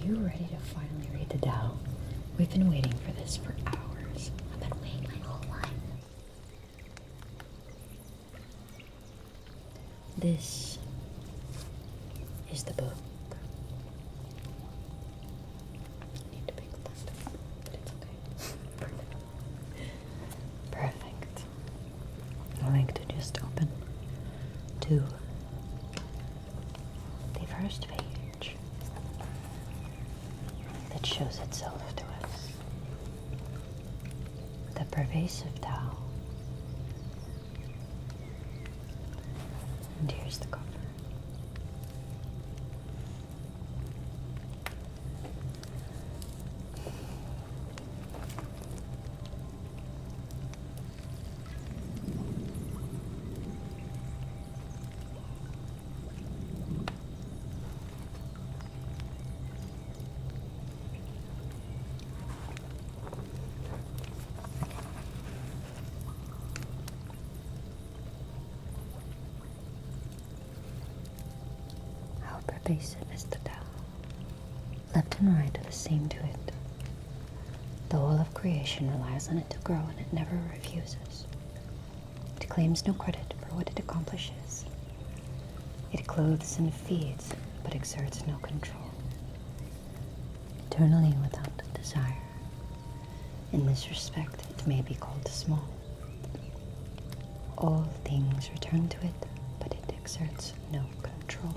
you ready to finally read the Tao? We've been waiting for this for hours. I've been waiting my whole life. This is the book. I need to pick that up, but it's okay. Perfect. I like to just open to the first page that shows itself to us. The pervasive Tao. And here's the cover. Pervasive is the Tao. Left and right are the same to it. The whole of creation relies on it to grow, and it never refuses. It claims no credit for what it accomplishes. It clothes and feeds, but exerts no control. Eternally without desire. In this respect, it may be called small. All things return to it, but it exerts no control.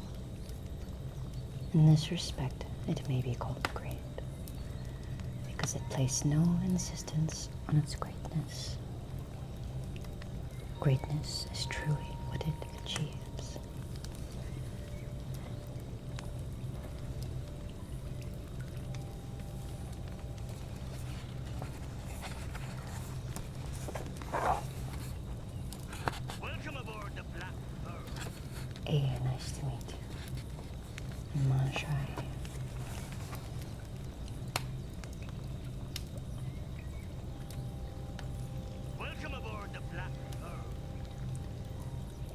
In this respect, it may be called great, because it placed no insistence on its greatness. Greatness is truly what it achieves. Welcome aboard the Black Pearl. Hey, nice to meet you. Manshai. Welcome aboard the Black Pearl.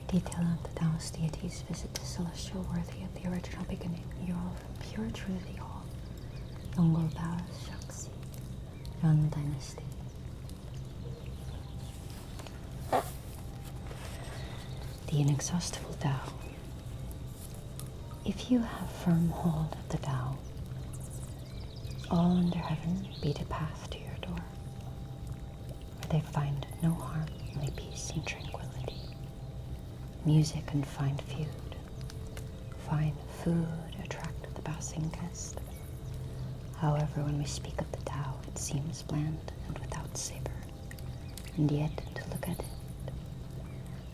Detail of the Taoist deities visit the celestial worthy of the original beginning. You're all from pure truth, all. Yonggol Taoist Shaxi. Yuan Dynasty. The inexhaustible Tao. If you have firm hold of the Tao, all under heaven beat a path to your door, where they find no harm, only peace and tranquility, music and fine food. Fine food attract the passing guest. However, when we speak of the Tao, it seems bland and without savor, and yet to look at it,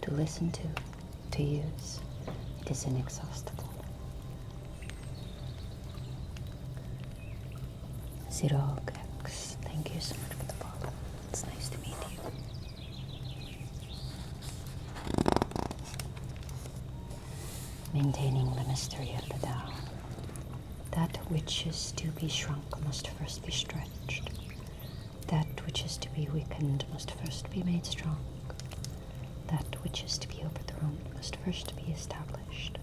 to listen to use, it is inexhaustible. Zirog X, thank you so much for the follow. It's nice to meet you. Maintaining the mystery of the Tao. That which is to be shrunk must first be stretched. That which is to be weakened must first be made strong. That which is to be overthrown must first be established.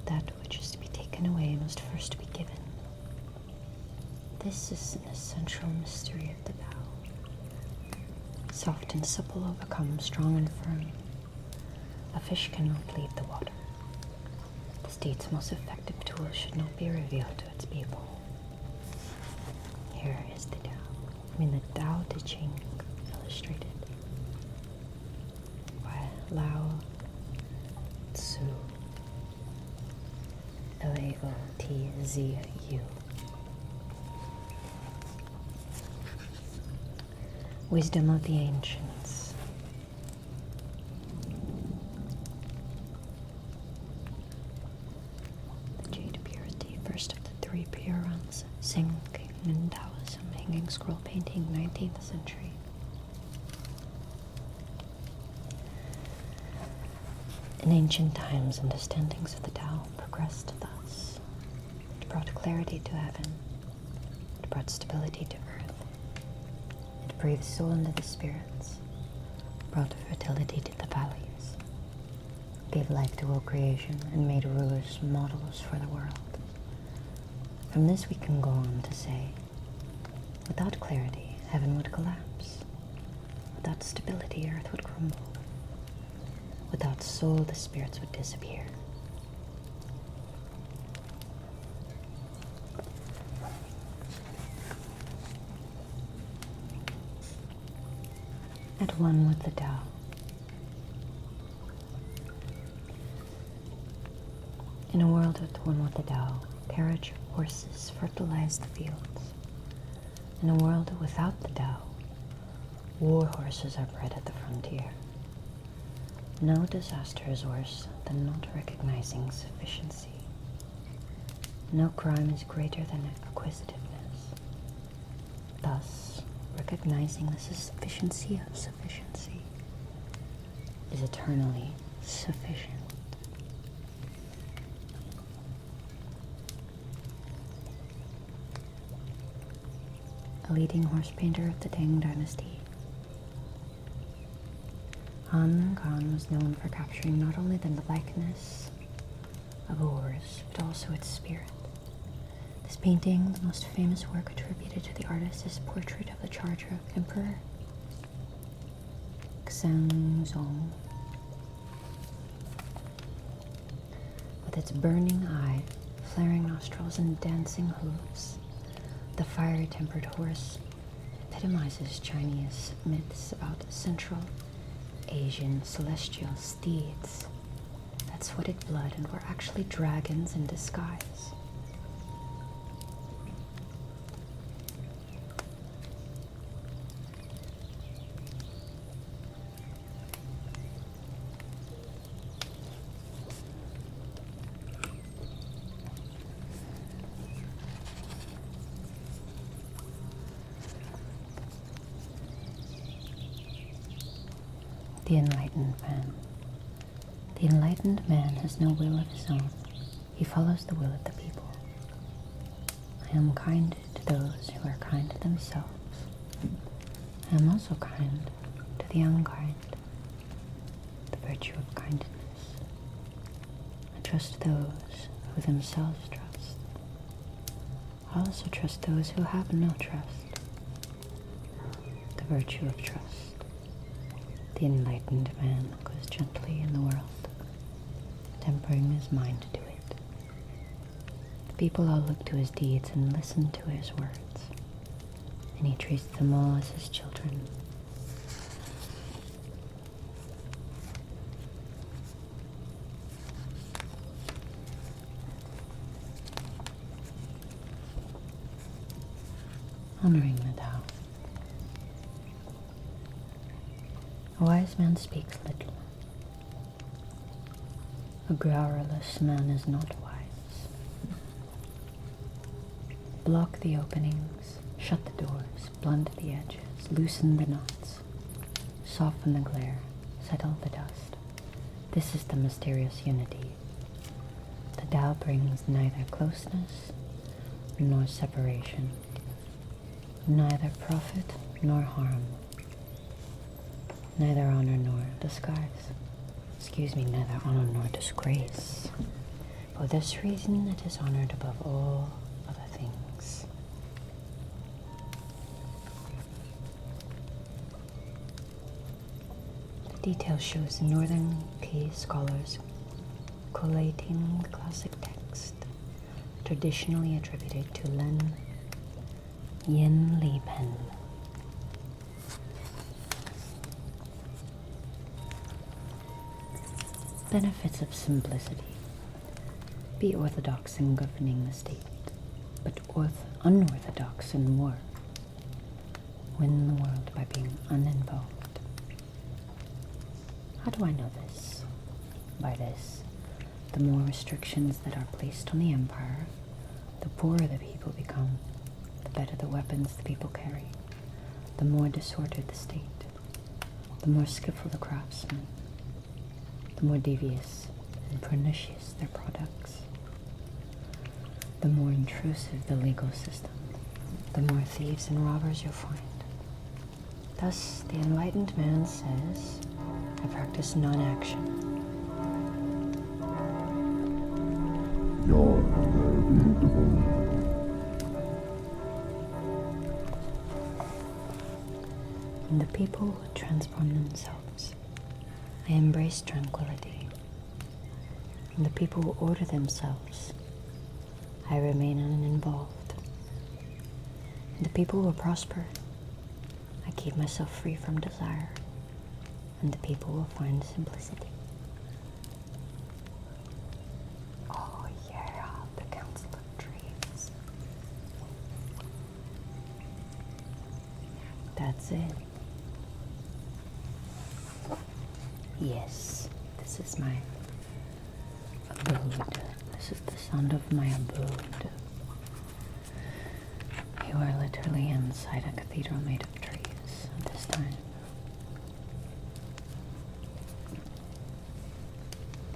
That which is to be taken away must first be given. This is an essential mystery of the Tao. Soft and supple overcome strong and firm. A fish cannot leave the water. The state's most effective tool should not be revealed to its people. Here is the Tao. The Tao Te Ching, illustrated by Lao Tzu. Laotzu. Wisdom of the Ancients. The jade purity, first of the three pure realms, singing in Taoism, hanging scroll painting, 19th century. In ancient times, understandings of the Tao progressed thus. It brought clarity to heaven. It brought stability to earth. It breathed soul into the spirits, brought fertility to the valleys, gave life to all creation, and made rulers models for the world. From this we can go on to say, without clarity, heaven would collapse. Without stability, earth would crumble. Without soul, the spirits would disappear. At one with the Tao. In a world at one with the Tao, carriage horses fertilize the fields. In a world without the Tao, war horses are bred at the frontier. No disaster is worse than not recognizing sufficiency. No crime is greater than acquisitiveness. Thus, recognizing the sufficiency of sufficiency is eternally sufficient. A leading horse painter of the Tang dynasty, Han Khan was known for capturing not only the likeness of a horse, but also its spirit. This painting, the most famous work attributed to the artist, is a portrait of the charger of Emperor Xianzong. With its burning eye, flaring nostrils, and dancing hooves, the fire-tempered horse epitomizes Chinese myths about Central Asian celestial steeds that sweated blood and were actually dragons in disguise. The enlightened man. The enlightened man has no will of his own. He follows the will of the people. I am kind to those who are kind to themselves. I am also kind to the unkind, the virtue of kindness. I trust those who themselves trust. I also trust those who have no trust, the virtue of trust. The enlightened man goes gently in the world, tempering his mind to it. The people all look to his deeds and listen to his words, and he treats them all as his children. Honoring the Tao. A wise man speaks little. A garrulous man is not wise. Block the openings, shut the doors, blunt the edges, loosen the knots, soften the glare, settle the dust. This is the mysterious unity. The Tao brings neither closeness nor separation, neither profit nor harm, neither honor nor disguise. Neither honor nor disgrace. For this reason it is honored above all other things. The detail shows the Northern Tea scholars collating the classic text, traditionally attributed to Lin Yin Li Pen. Benefits of simplicity. Be orthodox in governing the state, but unorthodox in war. Win the world by being uninvolved. How do I know this? By this, the more restrictions that are placed on the empire, the poorer the people become, the better the weapons the people carry, the more disordered the state, the more skillful the craftsmen, the more devious and pernicious their products, the more intrusive the legal system, the more thieves and robbers you'll find. Thus, the enlightened man says, I practice non-action. You're beautiful. In the people who transform themselves, I embrace tranquility. In the people who order themselves, I remain uninvolved. In the people who prosper, I keep myself free from desire. And the people will find simplicity. Oh yeah, the Council of Trees. That's it. Yes, this is my abode. This is the sound of my abode. You are literally inside a cathedral made of trees at this time.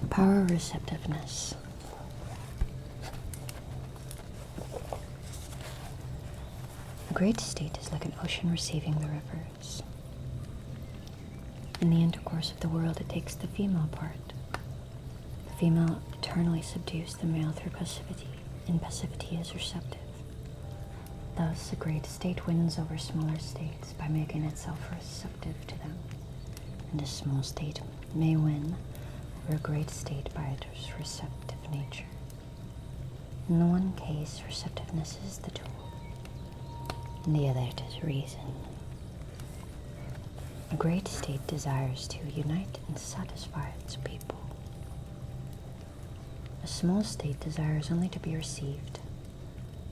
Power receptiveness. A great state is like an ocean receiving the rivers. In the intercourse of the world, it takes the female part. The female eternally subdues the male through passivity, and passivity is receptive. Thus, a great state wins over smaller states by making itself receptive to them, and a small state may win over a great state by its receptive nature. In the one case, receptiveness is the tool. In the other, it is reason. A great state desires to unite and satisfy its people. A small state desires only to be received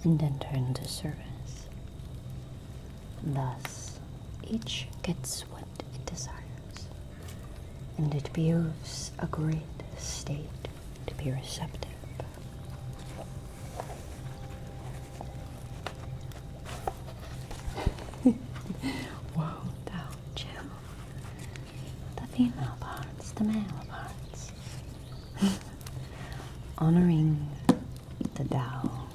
and enter into service. Thus, each gets what it desires, and it behooves a great state to be receptive. Whoa, Tao, chill. The female parts, the male parts. Honoring the Tao